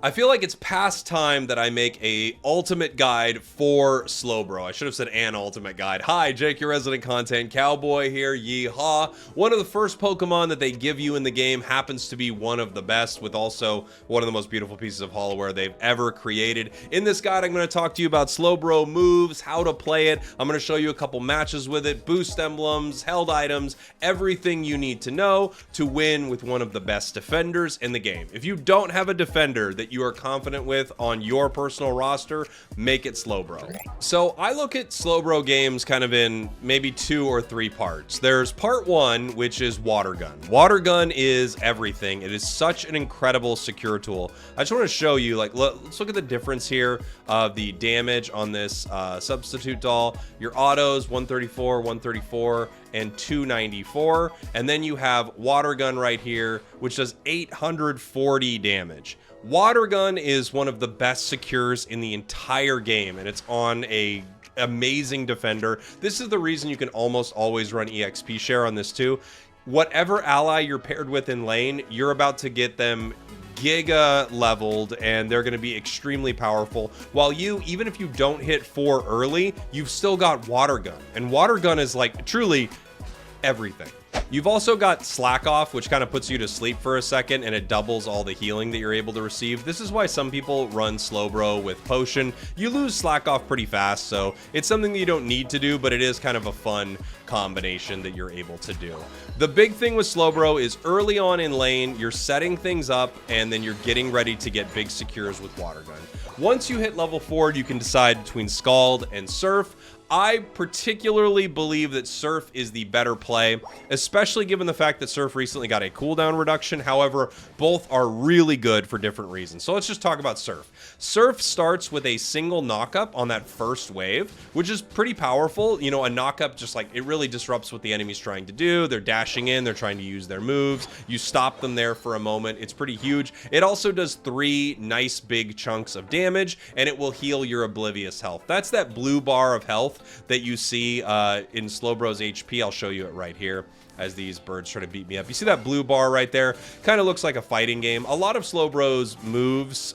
I feel like it's past time that I make a ultimate guide for Slowbro. I should have said an ultimate guide. Hi, Jake, your resident content cowboy here, Yeehaw. One of the first Pokemon that they give you in the game happens to be one of the best, with also one of the most beautiful pieces of holowear they've ever created. In this guide, I'm going to talk to you about Slowbro moves, how to play it. I'm going to show you a couple matches with it, boost emblems, held items, everything you need to know to win with one of the best defenders in the game. If you don't have a defender that you are confident with on your personal roster, make it Slowbro. So I look at Slowbro games kind of in maybe 2 or 3 parts. There's part 1, which is Water Gun. Water Gun is everything. It is such an incredible secure tool. I just want to show you, like, let's look at the difference here of the damage on this substitute doll. Your autos, 134, 134, and 294. And then you have Water Gun right here, which does 840 damage. Water Gun is one of the best secures in the entire game, and it's on a amazing defender. This is the reason you can almost always run EXP share on this too. Whatever ally you're paired with in lane, you're about to get them giga leveled, and they're going to be extremely powerful. While you, even if you don't hit 4 early, you've still got Water Gun, and Water Gun is like truly everything. You've also got Slack Off, which kind of puts you to sleep for a second, and it doubles all the healing that you're able to receive. This is why some people run Slowbro with Potion. You lose Slack Off pretty fast, so it's something that you don't need to do, but it is kind of a fun combination that you're able to do. The big thing with Slowbro is early on in lane, you're setting things up, and then you're getting ready to get big secures with Water Gun. Once you hit level 4, you can decide between Scald and Surf. I particularly believe that Surf is the better play, especially given the fact that Surf recently got a cooldown reduction. However, both are really good for different reasons. So let's just talk about Surf. Surf starts with a single knockup on that first wave, which is pretty powerful. You know, a knockup just like, it really disrupts what the enemy's trying to do. They're dashing in, they're trying to use their moves. You stop them there for a moment. It's pretty huge. It also does 3 nice big chunks of damage, and it will heal your Oblivious health. That's that blue bar of health that you see in Slowbro's HP. I'll show you it right here as these birds try to beat me up. You see that blue bar right there? Kind of looks like a fighting game. A lot of Slowbro's moves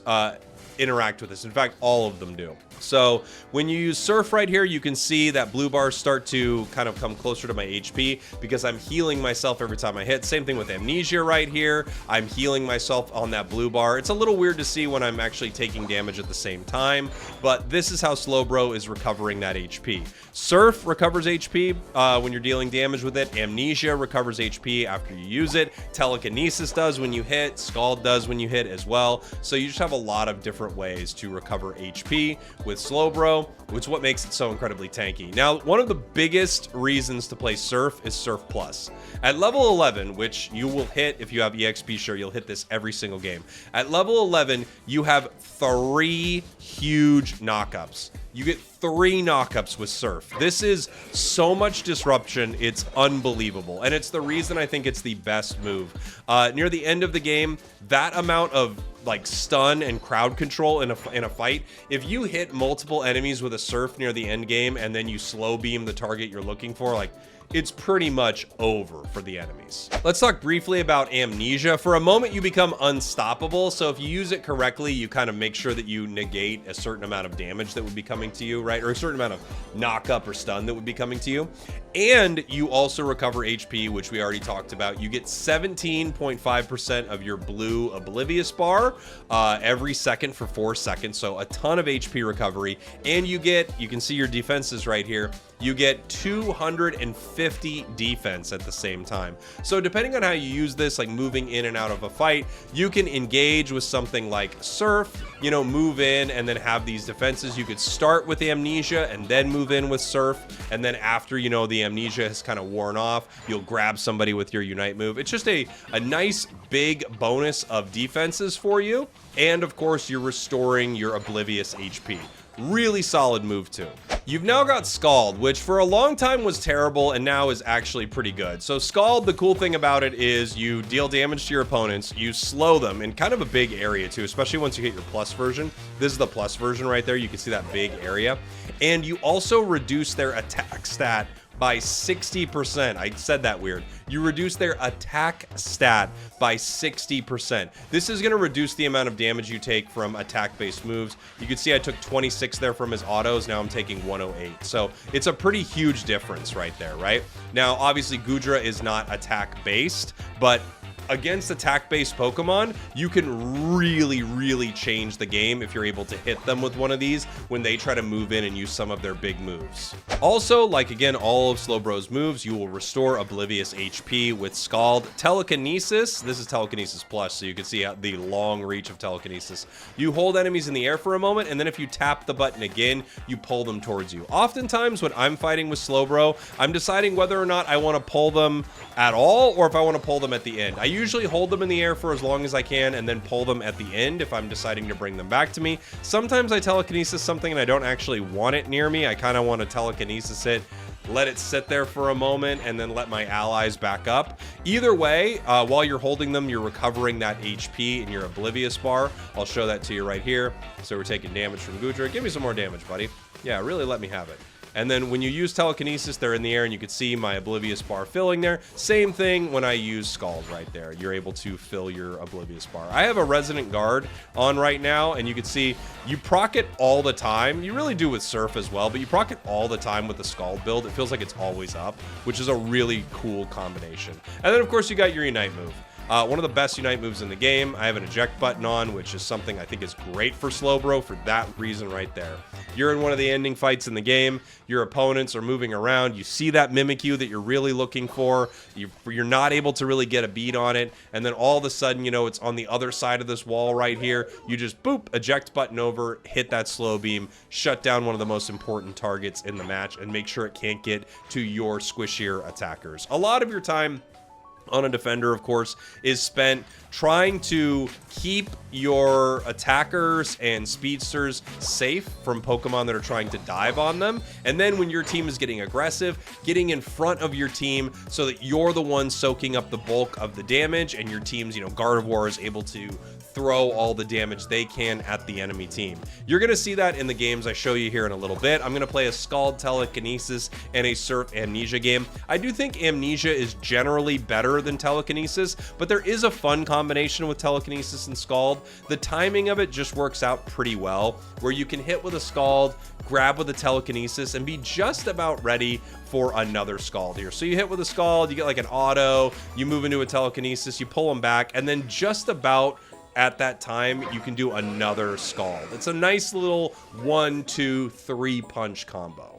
interact with this. In fact, all of them do. So when you use Surf right here, you can see that blue bars start to kind of come closer to my HP because I'm healing myself every time I hit. Same thing with Amnesia right here. I'm healing myself on that blue bar. It's a little weird to see when I'm actually taking damage at the same time, but this is how Slowbro is recovering that HP. Surf recovers HP when you're dealing damage with it. Amnesia recovers HP after you use it. Telekinesis does when you hit. Scald does when you hit as well. So you just have a lot of different ways to recover HP with Slowbro, which is what makes it so incredibly tanky. Now, one of the biggest reasons to play Surf is Surf Plus. At level 11, which you will hit if you have EXP share, you'll hit this every single game. At level 11, you have 3 huge knockups. You get 3 knockups with Surf. This is so much disruption, it's unbelievable. And it's the reason I think it's the best move. Near the end of the game, that amount of like stun and crowd control in a fight, if you hit multiple enemies with a Surf near the end game and then you slow beam the target you're looking for, like, it's pretty much over for the enemies. Let's talk briefly about Amnesia. For a moment, you become unstoppable. So if you use it correctly, you kind of make sure that you negate a certain amount of damage that would be coming to you, right? Or a certain amount of knock-up or stun that would be coming to you. And you also recover HP, which we already talked about. You get 17.5% of your blue Oblivious bar every second for 4 seconds. So a ton of HP recovery. And you can see your defenses right here. You get 250 defense at the same time. So depending on how you use this, like moving in and out of a fight, you can engage with something like Surf, you know, move in and then have these defenses. You could start with Amnesia and then move in with Surf. And then after, you know, the Amnesia has kind of worn off, you'll grab somebody with your Unite move. It's just a nice big bonus of defenses for you. And of course, you're restoring your Oblivious HP. Really solid move too. You've now got Scald, which for a long time was terrible and now is actually pretty good. So Scald, the cool thing about it is you deal damage to your opponents, you slow them in kind of a big area too, especially once you hit your plus version. This is the plus version right there. You can see that big area. And you also reduce their attack stat by 60%. I said that weird. You reduce their attack stat by 60%. This is going to reduce the amount of damage you take from attack-based moves. You can see I took 26 there from his autos. Now I'm taking 108. So it's a pretty huge difference right there, right? Now, obviously, Gudra is not attack-based, but against attack-based Pokemon, you can really change the game if you're able to hit them with one of these when they try to move in and use some of their big moves. Also, like again, all of Slowbro's moves, you will restore Oblivious HP with Scald. Telekinesis, this is Telekinesis Plus, so you can see the long reach of Telekinesis. You hold enemies in the air for a moment, and then if you tap the button again, you pull them towards you. Oftentimes, when I'm fighting with Slowbro, I'm deciding whether or not I want to pull them at all, or if I want to pull them at the end. I usually hold them in the air for as long as I can and then pull them at the end if I'm deciding to bring them back to me. Sometimes I telekinesis something and I don't actually want it near me. I kind of want to telekinesis it, let it sit there for a moment, and then let my allies back up. Either way, while you're holding them, you're recovering that HP in your Oblivious bar. I'll show that to you right here. So we're taking damage from Gudra. Give me some more damage, buddy. Yeah, really let me have it. And then when you use Telekinesis, they're in the air, and you can see my Oblivious bar filling there. Same thing when I use Scald right there. You're able to fill your Oblivious bar. I have a Resonant Guard on right now, and you can see you proc it all the time. You really do with Surf as well, but you proc it all the time with the Scald build. It feels like it's always up, which is a really cool combination. And then, of course, you got your Unite move. One of the best Unite moves in the game. I have an eject button on, which is something I think is great for Slowbro for that reason right there. You're in one of the ending fights in the game. Your opponents are moving around. You see that Mimikyu that you're really looking for. You're not able to really get a beat on it. And then all of a sudden, you know, it's on the other side of this wall right here. You just, boop, eject button over, hit that slow beam, shut down one of the most important targets in the match, and make sure it can't get to your squishier attackers. A lot of your time on a defender, of course, is spent trying to keep your attackers and speedsters safe from Pokemon that are trying to dive on them. And then when your team is getting aggressive, getting in front of your team so that you're the one soaking up the bulk of the damage, and your team's, you know, Gardevoir is able to throw all the damage they can at the enemy team. You're going to see that in the games I show you here in a little bit. I'm going to play a Scald Telekinesis and a Surf Amnesia game. I do think Amnesia is generally better than Telekinesis, but there is a fun combination with Telekinesis and Scald. The timing of it just works out pretty well, where you can hit with a Scald, grab with a Telekinesis, and be just about ready for another Scald here. So you hit with a Scald, you get like an auto, you move into a Telekinesis, you pull them back, and then just about at that time, you can do another Scald. It's a nice little 1, 2, 3 punch combo.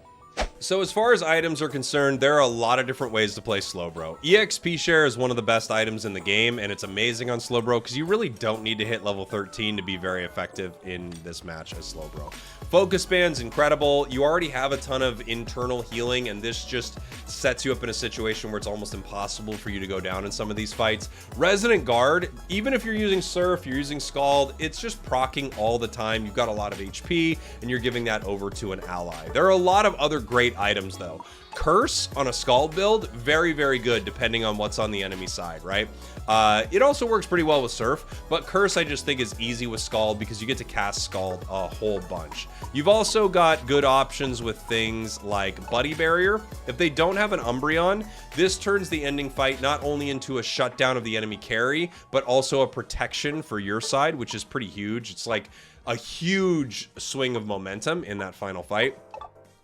So as far as items are concerned, there are a lot of different ways to play Slowbro. EXP Share is one of the best items in the game, and it's amazing on Slowbro because you really don't need to hit level 13 to be very effective in this match as Slowbro. Focus Band's incredible. You already have a ton of internal healing, and this just sets you up in a situation where it's almost impossible for you to go down in some of these fights. Resonant Guard, even if you're using Surf, you're using Scald, it's just proccing all the time. You've got a lot of HP, and you're giving that over to an ally. There are a lot of other great items though. Curse on a Scald build, very good depending on what's on the enemy side, right? It also works pretty well with Surf, but Curse I just think is easy with Scald because you get to cast Scald a whole bunch. You've also got good options with things like Buddy Barrier. If they don't have an Umbreon, this turns the ending fight not only into a shutdown of the enemy carry, but also a protection for your side, which is pretty huge. It's like a huge swing of momentum in that final fight.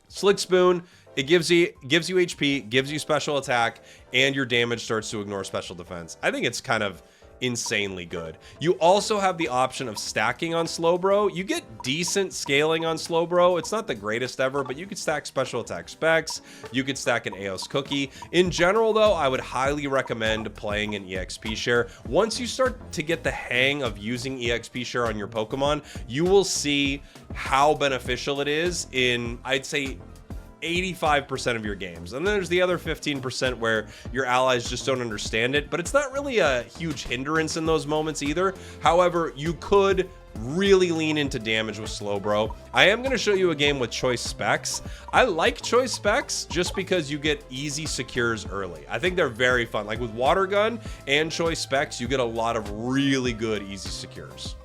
Slick Spoon, it gives you HP, gives you special attack, and your damage starts to ignore special defense. I think it's kind of insanely good. You also have the option of stacking on Slowbro. You get decent scaling on Slowbro. It's not the greatest ever, but you could stack special attack specs. You could stack an Aeos Cookie. In general, though, I would highly recommend playing an EXP Share. Once you start to get the hang of using EXP Share on your Pokemon, you will see how beneficial it is in, I'd say, 85% of your games. And then there's the other 15% where your allies just don't understand it, but it's not really a huge hindrance in those moments either. However, you could really lean into damage with Slowbro. I am going to show you a game with Choice Specs. I like Choice Specs just because you get easy secures early. I think they're very fun. Like with Water Gun and Choice Specs, you get a lot of really good easy secures.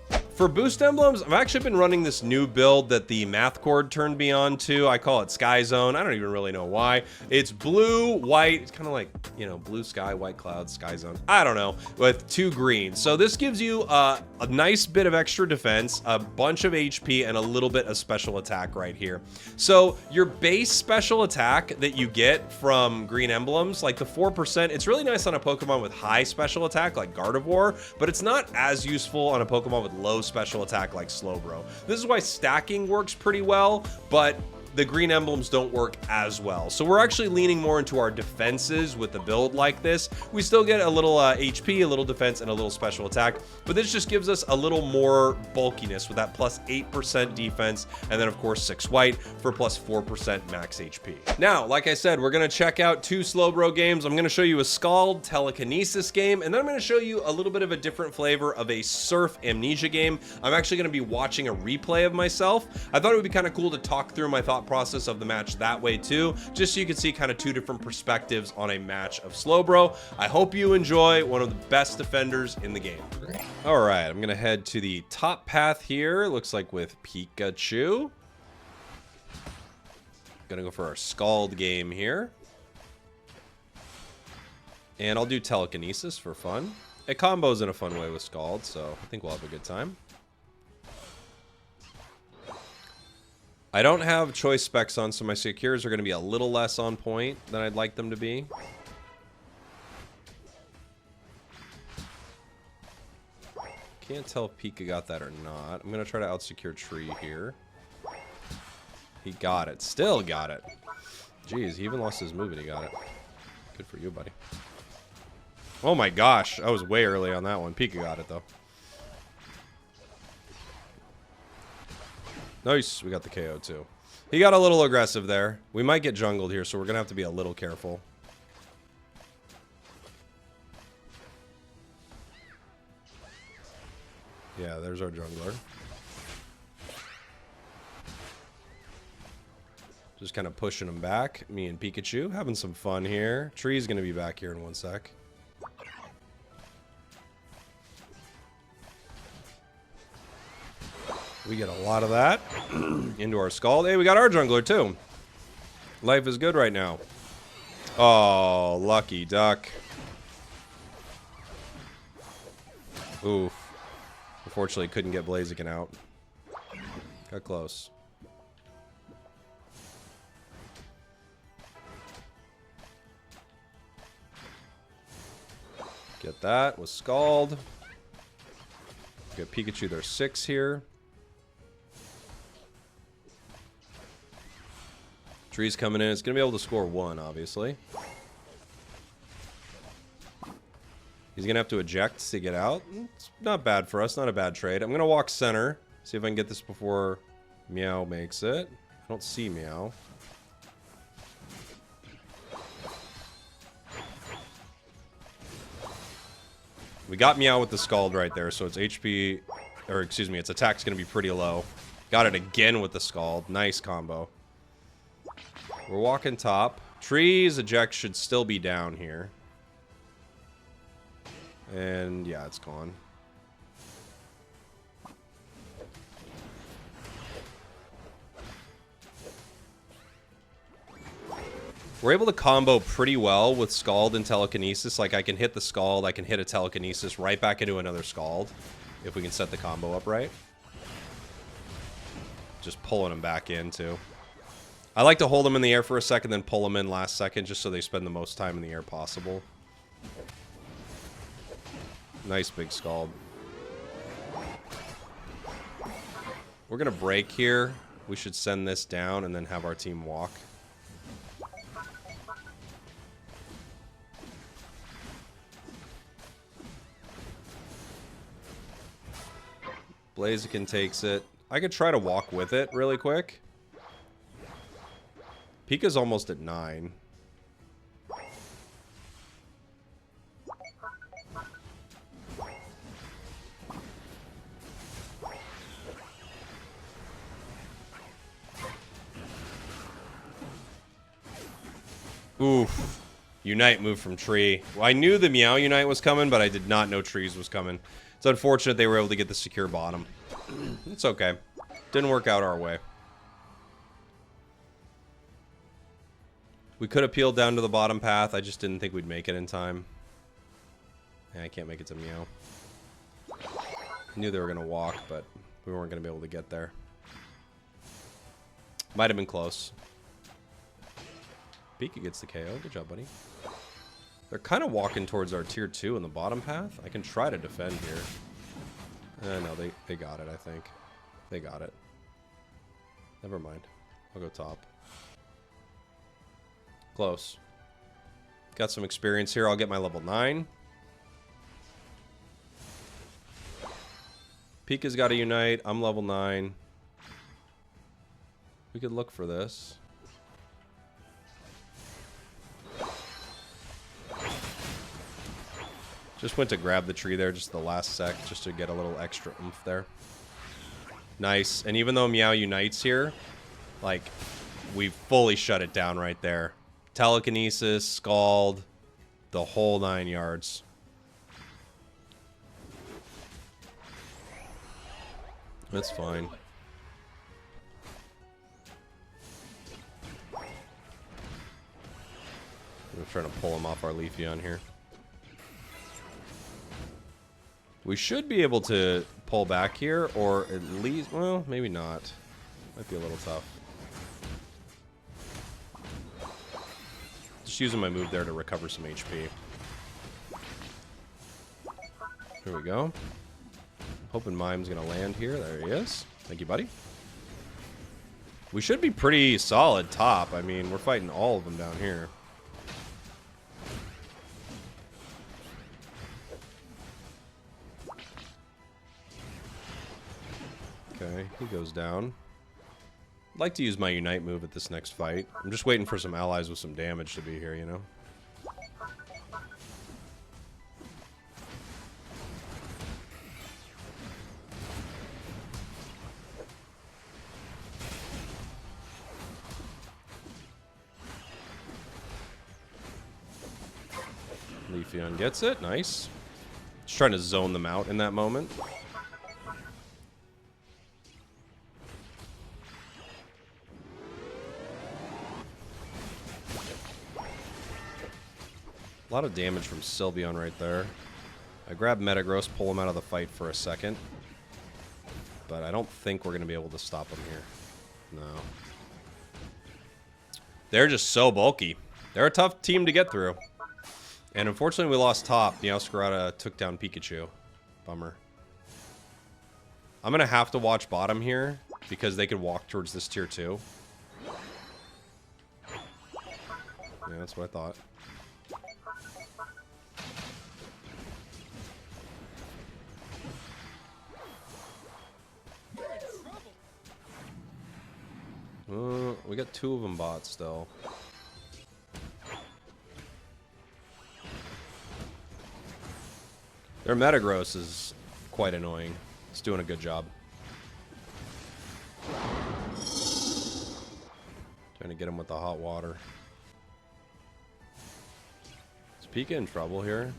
For boost emblems, I've actually been running this new build that the math cord turned me on to. I call it Sky Zone. I don't even really know why. It's blue, white. It's kind of like, you know, blue sky, white clouds, Sky Zone. I don't know, with 2 greens. So this gives you a nice bit of extra defense, a bunch of HP, and a little bit of special attack right here. So your base special attack that you get from green emblems, like the 4%, it's really nice on a Pokemon with high special attack like Gardevoir, but it's not as useful on a Pokemon with low special attack like Slowbro. This is why stacking works pretty well, but the green emblems don't work as well. So we're actually leaning more into our defenses with a build like this. We still get a little HP, a little defense, and a little special attack, but this just gives us a little more bulkiness with that plus 8% defense, and then of course 6 white for plus 4% max HP. Now, like I said, we're gonna check out 2 Slowbro games. I'm gonna show you a Scald Telekinesis game, and then I'm gonna show you a little bit of a different flavor of a Surf Amnesia game. I'm actually gonna be watching a replay of myself. I thought it would be kind of cool to talk through my thought process of the match that way too, just so you can see kind of 2 different perspectives on a match of Slowbro. I hope you enjoy one of the best defenders in the game. All right, I'm gonna head to the top path here. Looks like with Pikachu. Gonna go for our Scald game here. And I'll do Telekinesis for fun. It combos in a fun way with Scald, so I think we'll have a good time. I don't have choice specs on, so my secures are going to be a little less on point than I'd like them to be. Can't tell if Pika got that or not. I'm going to try to out-secure Tree here. He got it. Still got it. Jeez, he even lost his move and he got it. Good for you, buddy. Oh my gosh, I was way early on that one. Pika got it, though. Nice, we got the KO too. He got a little aggressive there. We might get jungled here, so we're gonna have to be a little careful. Yeah, there's our jungler. Just kind of pushing him back. Me and Pikachu having some fun here. Tree's gonna be back here in 1 sec. We get a lot of that into our Scald. Hey, we got our jungler too. Life is good right now. Oh, lucky duck. Oof. Unfortunately, couldn't get Blaziken out. Got close. Get that with Scald. Get Pikachu, there's 6 here. Tree's coming in. It's going to be able to score 1, obviously. He's going to have to eject to get out. It's not bad for us. Not a bad trade. I'm going to walk center. See if I can get this before Meow makes it. I don't see Meow. We got Meow with the Scald right there, so its HP, or excuse me, its attack's going to be pretty low. Got it again with the Scald. Nice combo. We're walking top. Tree's eject should still be down here. And yeah, it's gone. We're able to combo pretty well with Scald and Telekinesis. Like, I can hit the Scald, I can hit a Telekinesis right back into another Scald, if we can set the combo up right. Just pulling them back in, too. I like to hold them in the air for a second, then pull them in last second, just so they spend the most time in the air possible. Nice big Scald. We're going to break here. We should send this down and then have our team walk. Blaziken takes it. I could try to walk with it really quick. Pika's almost at 9. Oof. Unite move from Tree. Well, I knew the Meow Unite was coming, but I did not know Trees was coming. It's unfortunate they were able to get the secure bottom. It's okay. Didn't work out our way. We could have peeled down to the bottom path. I just didn't think we'd make it in time. Yeah, I can't make it to Meow. I knew they were going to walk, but we weren't going to be able to get there. Might have been close. Pika gets the KO. Good job, buddy. They're kind of walking towards our tier 2 in the bottom path. I can try to defend here. No, they got it, I think. They got it. Never mind. I'll go top. Close. Got some experience here. I'll get my level 9. Pika's got to unite. I'm level 9. We could look for this. Just went to grab the tree there just the last sec, just to get a little extra oomph there. Nice. And even though Meow unites here, like, we fully shut it down right there. Telekinesis, Scald, the whole 9 yards. That's fine. I'm trying to pull him off our Leafeon here. We should be able to pull back here, or at least, well, maybe not. Might be a little tough. Just using my move there to recover some HP. Here we go. Hoping Mime's gonna land here. There he is. Thank you, buddy. We should be pretty solid top. I mean, we're fighting all of them down here. Okay, he goes down. I'd like to use my Unite move at this next fight. I'm just waiting for some allies with some damage to be here, you know? Leafeon gets it. Nice. Just trying to zone them out in that moment. A lot of damage from Sylveon right there. I grab Metagross, pull him out of the fight for a second. But I don't think we're going to be able to stop him here. No. They're just so bulky. They're a tough team to get through. And unfortunately, we lost top. Meowscarada took down Pikachu. Bummer. I'm going to have to watch bottom here because they could walk towards this tier 2. Yeah, that's what I thought. We got 2 of them bots still. Their Metagross is quite annoying. It's doing a good job. Trying to get him with the hot water. Is Pika in trouble here?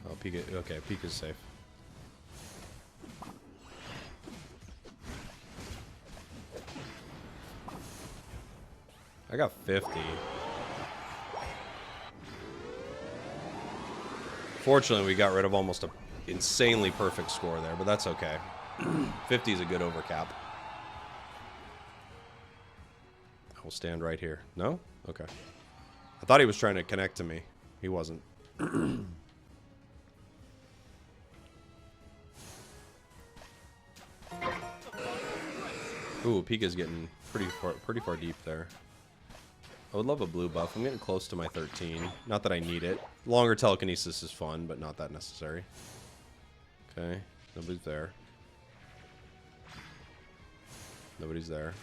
Oh, Pika. Okay, Pika's safe. I got 50. Fortunately, we got rid of almost an insanely perfect score there, but that's okay. 50 is a good overcap. I will stand right here. No? Okay. I thought he was trying to connect to me. He wasn't. Ooh, Pika's getting pretty far deep there. I would love a blue buff. I'm getting close to my 13. Not that I need it. Longer telekinesis is fun, but not that necessary. Okay. Nobody's there. Nobody's there.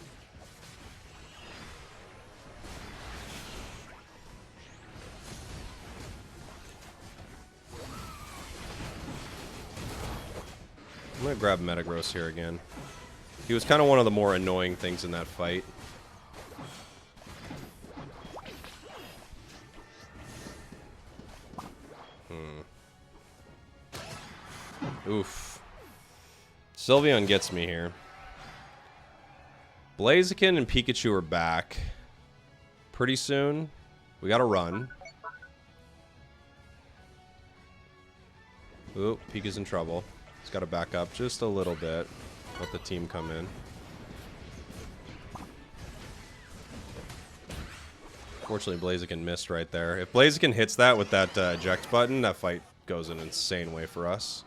I'm going to grab Metagross here again. He was kind of one of the more annoying things in that fight. Oof. Sylveon gets me here. Blaziken and Pikachu are back. Pretty soon. We gotta run. Ooh, Pika's in trouble. He's gotta back up just a little bit. Let the team come in. Fortunately, Blaziken missed right there. If Blaziken hits that with that eject button, that fight goes an insane way for us.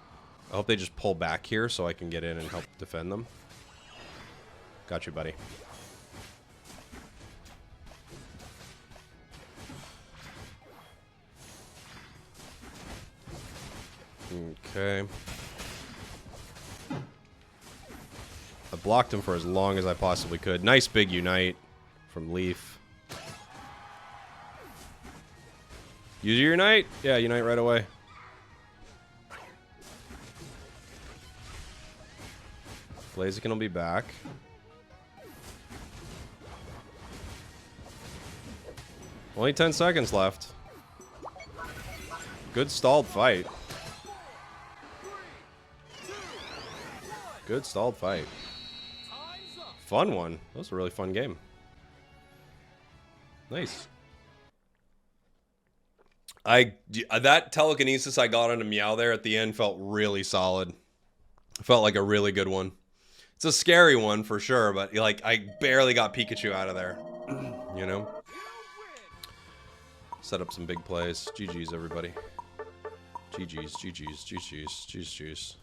I hope they just pull back here so I can get in and help defend them. Got you, buddy. Okay. I blocked him for as long as I possibly could. Nice big Unite from Leaf. Use your Unite? Yeah, Unite right away. Blaziken will be back. Only 10 seconds left. Good stalled fight. Good stalled fight. Fun one. That was a really fun game. Nice. That telekinesis I got on a Meow there at the end felt really solid. Felt like a really good one. It's a scary one for sure, but like I barely got Pikachu out of there. You know? Set up some big plays. GG's everybody. GG's, GG's, GG's, GG's.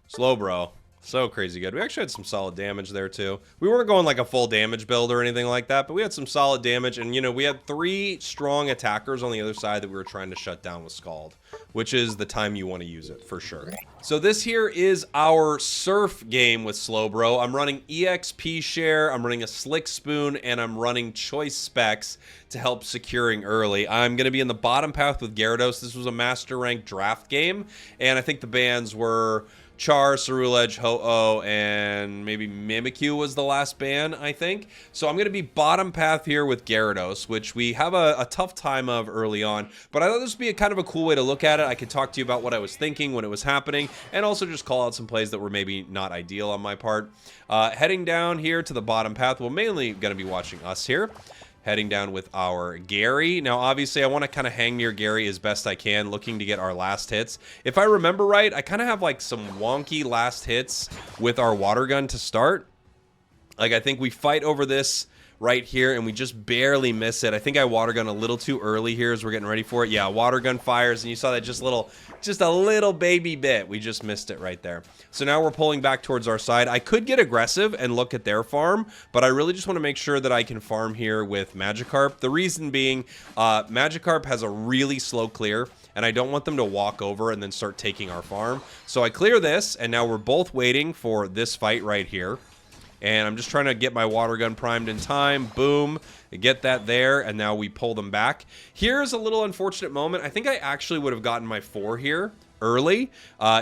Slowbro. So crazy good. We actually had some solid damage there too. We weren't going like a full damage build or anything like that, but we had some solid damage. And, you know, we had 3 strong attackers on the other side that we were trying to shut down with Scald, which is the time you want to use it for sure. So this here is our Surf game with Slowbro. I'm running EXP Share, I'm running a Slick Spoon, and I'm running Choice Specs to help securing early. I'm going to be in the bottom path with Gyarados. This was a Master Rank draft game, and I think the bans were Char, Ceruledge, Ho-Oh, and maybe Mimikyu was the last ban, I think. So I'm going to be bottom path here with Gyarados, which we have a tough time of early on. But I thought this would be a kind of a cool way to look at it. I could talk to you about what I was thinking when it was happening, and also just call out some plays that were maybe not ideal on my part. Heading down here to the bottom path, we're mainly going to be watching us here. Heading down with our Gary. Now, obviously, I want to kind of hang near Gary as best I can, looking to get our last hits. If I remember right, I kind of have like some wonky last hits with our water gun to start. Like, I think we fight over this right here, and we just barely miss it. I think I water gun a little too early here as we're getting ready for it. Yeah, water gun fires, and you saw that just a little baby bit. We just missed it right there. So now we're pulling back towards our side. I could get aggressive and look at their farm, but I really just want to make sure that I can farm here with Magikarp. The reason being, Magikarp has a really slow clear, and I don't want them to walk over and then start taking our farm. So I clear this, and now we're both waiting for this fight right here. And I'm just trying to get my water gun primed in time. Boom. Get that there. And now we pull them back. Here's a little unfortunate moment. I think I actually would have gotten my 4 here early.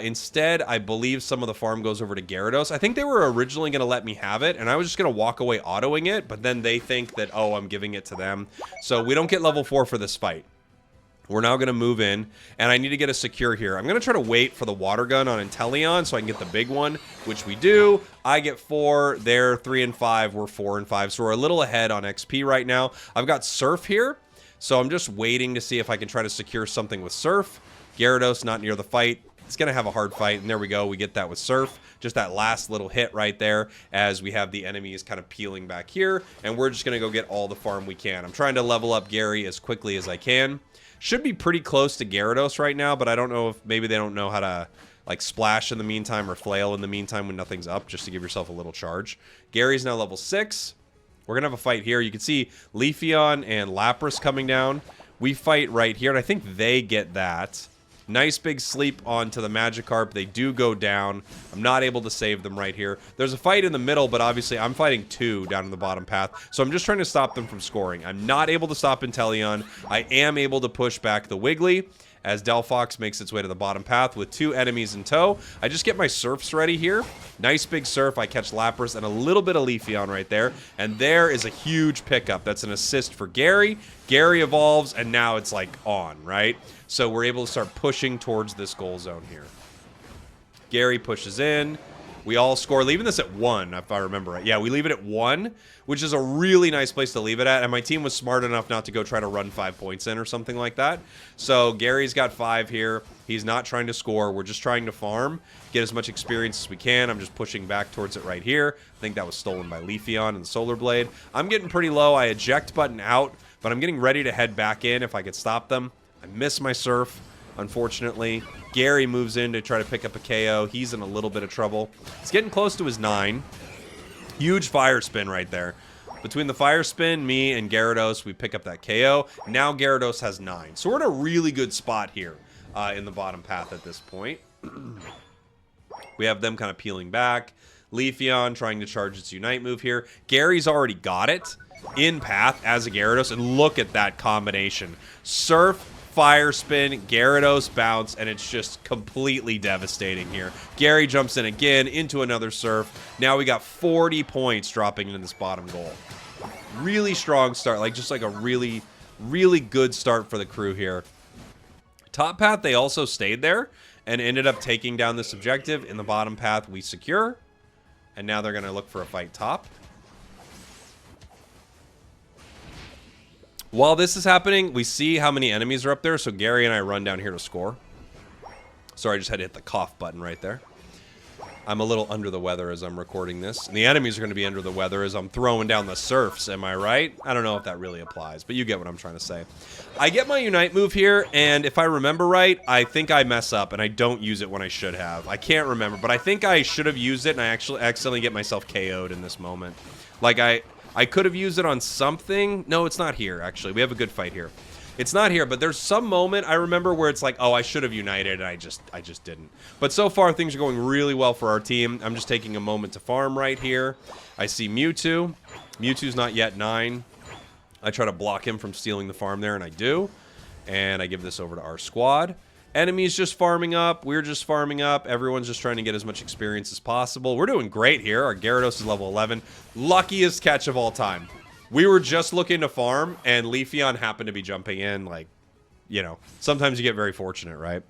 Instead, I believe some of the farm goes over to Gyarados. I think they were originally going to let me have it, and I was just going to walk away autoing it. But then they think that, oh, I'm giving it to them. So we don't get level 4 for this fight. We're now going to move in, and I need to get a secure here. I'm going to try to wait for the water gun on Inteleon so I can get the big one, which we do. I get 4, they're 3 and 5, we're 4 and 5, so we're a little ahead on XP right now. I've got Surf here, so I'm just waiting to see if I can try to secure something with Surf. Gyarados not near the fight. It's going to have a hard fight, and there we go. We get that with Surf. Just that last little hit right there as we have the enemies kind of peeling back here, and we're just going to go get all the farm we can. I'm trying to level up Gary as quickly as I can. Should be pretty close to Gyarados right now, but I don't know if maybe they don't know how to like splash in the meantime or flail in the meantime when nothing's up, just to give yourself a little charge. Gary's now level 6. We're going to have a fight here. You can see Leafeon and Lapras coming down. We fight right here, and I think they get that. Nice big sleep onto the Magikarp. They do go down. I'm not able to save them right here. There's a fight in the middle, but obviously I'm fighting 2 down in the bottom path. So I'm just trying to stop them from scoring. I'm not able to stop Inteleon. I am able to push back the Wiggly as Delphox makes its way to the bottom path with 2 enemies in tow. I just get my Surfs ready here. Nice big Surf. I catch Lapras and a little bit of Leafeon right there. And there is a huge pickup. That's an assist for Gary. Gary evolves, and now it's like on, right? So we're able to start pushing towards this goal zone here. Gary pushes in. We all score, leaving this at 1, if I remember right. Yeah, we leave it at 1, which is a really nice place to leave it at. And my team was smart enough not to go try to run 5 points in or something like that. So Gary's got 5 here. He's not trying to score. We're just trying to farm, get as much experience as we can. I'm just pushing back towards it right here. I think that was stolen by Leafeon and the Solar Blade. I'm getting pretty low. I eject button out, but I'm getting ready to head back in if I could stop them. I miss my Surf, unfortunately. Gary moves in to try to pick up a KO. He's in a little bit of trouble. He's getting close to his 9. Huge fire spin right there. Between the fire spin, me and Gyarados, we pick up that KO. Now Gyarados has 9. So we're in a really good spot here in the bottom path at this point. We have them kind of peeling back. Leafeon trying to charge its Unite move here. Gary's already got it in path as a Gyarados. And look at that combination. Surf, fire spin, Gyarados bounce, and it's just completely devastating here. Gary jumps in again into another Surf. Now we got 40 points dropping into this bottom goal. Really strong start, like just like a really, really good start for the crew here. Top path, they also stayed there and ended up taking down this objective. In the bottom path, we secure. And now they're going to look for a fight top. While this is happening, we see how many enemies are up there. So Gary and I run down here to score. Sorry, I just had to hit the cough button right there. I'm a little under the weather as I'm recording this. And the enemies are going to be under the weather as I'm throwing down the Surfs. Am I right? I don't know if that really applies, but you get what I'm trying to say. I get my Unite move here, and if I remember right, I think I mess up, and I don't use it when I should have. I can't remember, but I think I should have used it, and I actually accidentally get myself KO'd in this moment. Like, I could have used it on something. No, it's not here, actually. We have a good fight here. It's not here, but there's some moment I remember where it's like, oh, I should have united, and I just didn't. But so far, things are going really well for our team. I'm just taking a moment to farm right here. I see Mewtwo. Mewtwo's not yet 9. I try to block him from stealing the farm there, and I do. And I give this over to our squad. Enemies just farming up. We're just farming up. Everyone's just trying to get as much experience as possible. We're doing great here. Our Gyarados is level 11. Luckiest catch of all time. We were just looking to farm, and Leafeon happened to be jumping in. Like, you know, sometimes you get very fortunate, right?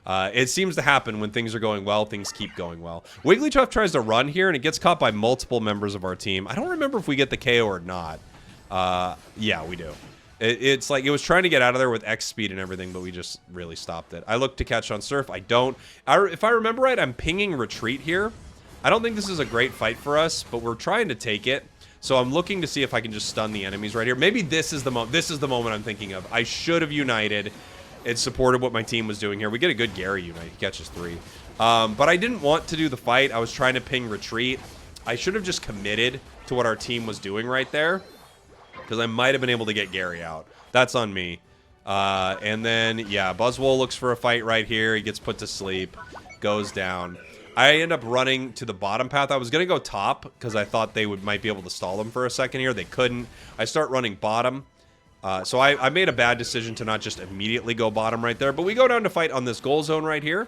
It seems to happen when things are going well, things keep going well. Wigglytuff tries to run here, and it gets caught by multiple members of our team. I don't remember if we get the KO or not. Yeah, we do. It's like it was trying to get out of there with X speed and everything, but we just really stopped it. I look to catch on Surf. I don't. If I remember right, I'm pinging retreat here. I don't think this is a great fight for us, but we're trying to take it. So I'm looking to see if I can just stun the enemies right here. Maybe this is the moment. This is the moment I'm thinking of. I should have united. It supported what my team was doing here. We get a good Gary unite. He catches 3. But I didn't want to do the fight. I was trying to ping retreat. I should have just committed to what our team was doing right there, because I might have been able to get Gary out. That's on me. And then, yeah, Buzzwole looks for a fight right here. He gets put to sleep. Goes down. I end up running to the bottom path. I was going to go top because I thought they might be able to stall them for a second here. They couldn't. I start running bottom. So I made a bad decision to not just immediately go bottom right there. But we go down to fight on this goal zone right here.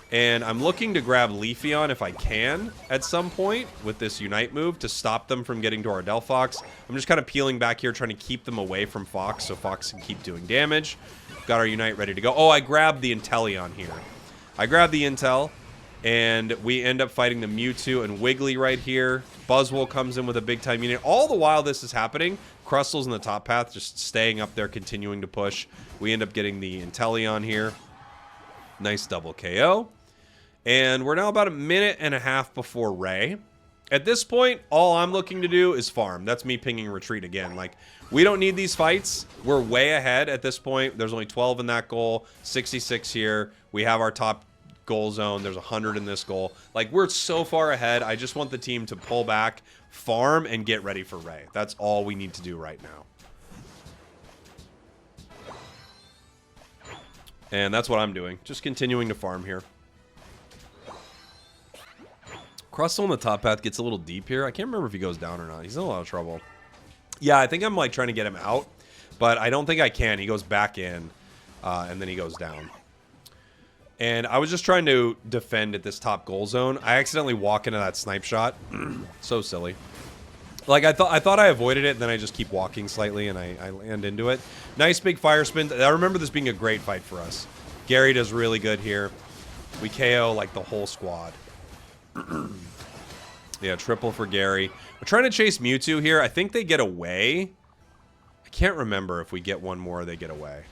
And I'm looking to grab Leafeon if I can at some point with this Unite move to stop them from getting to our Delphox. I'm just kind of peeling back here, trying to keep them away from Fox so Fox can keep doing damage. Got our Unite ready to go. Oh, I grabbed the Inteleon here. I grabbed the Intel, and we end up fighting the Mewtwo and Wiggly right here. Buzzwole comes in with a big-time unit. All the while this is happening, Crustal's in the top path, just staying up there, continuing to push. We end up getting the Inteleon here. Nice double KO. And we're now about a minute and a half before Ray. At this point, all I'm looking to do is farm. That's me pinging retreat again. Like, we don't need these fights. We're way ahead at this point. There's only 12 in that goal, 66 here. We have our top goal zone. There's 100 in this goal. Like, we're so far ahead. I just want the team to pull back, farm, and get ready for Ray. That's all we need to do right now. And that's what I'm doing. Just continuing to farm here. Crustle in the top path gets a little deep here. I can't remember if he goes down or not. He's in a lot of trouble. Yeah, I think I'm like trying to get him out, but I don't think I can. He goes back in, and then he goes down. And I was just trying to defend at this top goal zone. I accidentally walk into that snipe shot. So silly. Like, I thought I avoided it, and then I just keep walking slightly, and I land into it. Nice big fire spin. I remember this being a great fight for us. Gary does really good here. We KO, like, the whole squad. Yeah, triple for Gary. We're trying to chase Mewtwo here. I think they get away. I can't remember if we get one more, they get away.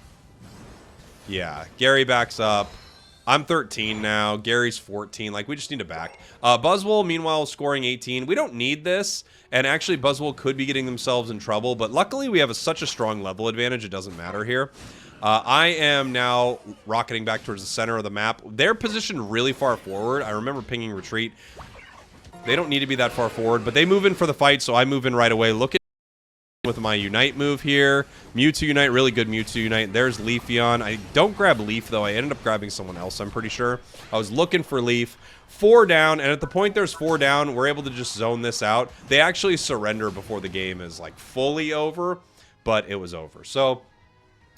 Yeah, Gary backs up. I'm 13 now. Gary's 14. Like, we just need to back. Buzzwole, meanwhile, scoring 18. We don't need this. And actually, Buzzwole could be getting themselves in trouble. But luckily, we have such a strong level advantage, it doesn't matter here. I am now rocketing back towards the center of the map. They're positioned really far forward. I remember pinging retreat. They don't need to be that far forward, but they move in for the fight, so I move in right away. Look at with my Unite move here. Mewtwo Unite, really good Mewtwo Unite. There's Leafeon. I don't grab Leaf, though. I ended up grabbing someone else, I'm pretty sure. I was looking for Leaf. 4 down, and at the point there's 4 down, we're able to just zone this out. They actually surrender before the game is, like, fully over, but it was over. So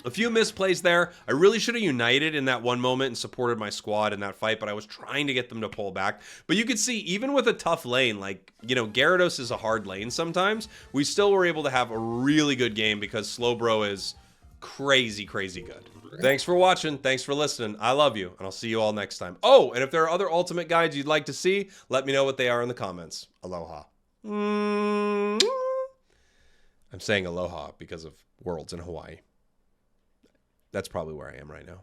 a few misplays there. I really should have united in that one moment and supported my squad in that fight, but I was trying to get them to pull back. But you could see, even with a tough lane, like, you know, Gyarados is a hard lane sometimes, we still were able to have a really good game because Slowbro is crazy, crazy good. Thanks for watching. Thanks for listening. I love you, and I'll see you all next time. Oh, and if there are other Ultimate guides you'd like to see, let me know what they are in the comments. Aloha. I'm saying aloha because of worlds in Hawaii. That's probably where I am right now.